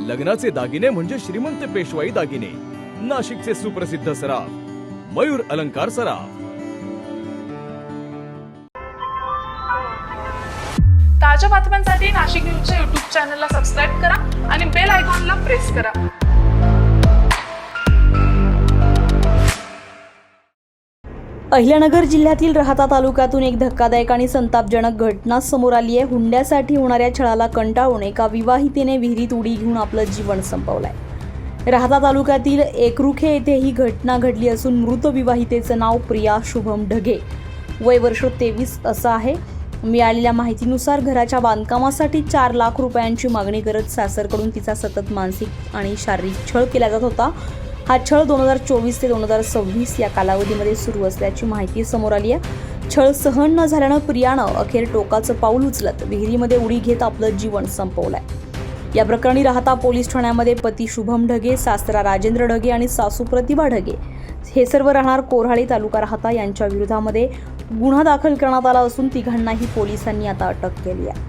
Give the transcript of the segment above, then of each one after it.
लग्नाचे दागिने म्हणजे श्रीमंत पेशवाई दागिने. नाशिकचे सुप्रसिद्ध सराफ मयूर अलंकार सराफ. ताज्या बातम्यांसाठी नाशिक न्यूजच्या YouTube चॅनलला सबस्क्राईब करा आणि बेल आयकॉनला प्रेस करा. अहिल्यानगर जिल्ह्यातील राहाता तालुक्यातून एक धक्कादायक आणि संतापजनक घटना समोर आली आहे. हुंड्यासाठी होणाऱ्या छळाला कंटाळून एका विवाहितेने विहिरीत उडी घेऊन आपलं जीवन संपवलंय. राहाता तालुक्यातील एकरुखे येथे ही घटना घडली असून मृत विवाहितेचं नाव प्रिया शुभम ढगे, वय वर्ष 23 असं आहे. मिळालेल्या माहितीनुसार घराच्या बांधकामासाठी 4 लाख रुपयांची मागणी करत सासरकडून तिचा सतत मानसिक आणि शारीरिक छळ केला जात होता. हा छळ 2024 ते 2026 या कालावधीमध्ये सुरू असल्याची माहिती समोर आली आहे. छळ सहन न झाल्यानं प्रियानं अखेर टोकाचं पाऊल उचलत विहिरीमध्ये उडी घेत आपलं जीवन संपवलंय. या प्रकरणी राहाता पोलीस ठाण्यामध्ये पती शुभम ढगे, सासरा राजेंद्र ढगे आणि सासू प्रतिभा ढगे हे सर्व राहणार कोऱ्हाळे तालुका राहाता यांच्या विरोधामध्ये गुन्हा दाखल करण्यात आला असून तिघांनाही पोलिसांनी आता अटक केली आहे.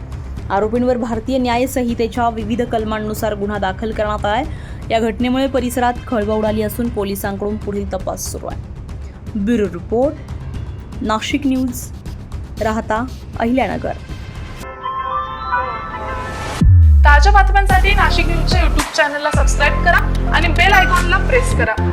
आरोपींवर भारतीय न्याय संहितेच्या विविध कलमांनुसार गुन्हा दाखल करण्यात आला आहे. या घटनेमुळे परिसरात खळबळ उडाली असून पोलिसांकडून पुढील तपास सुरू आहे. ब्युरो रिपोर्ट, नाशिक न्यूज, राहाता, अहिल्यानगर. ताज्या बातम्यांसाठी नाशिक न्यूजच्या YouTube चॅनलला सबस्क्राईब करा आणि बेल आयकॉनला प्रेस करा.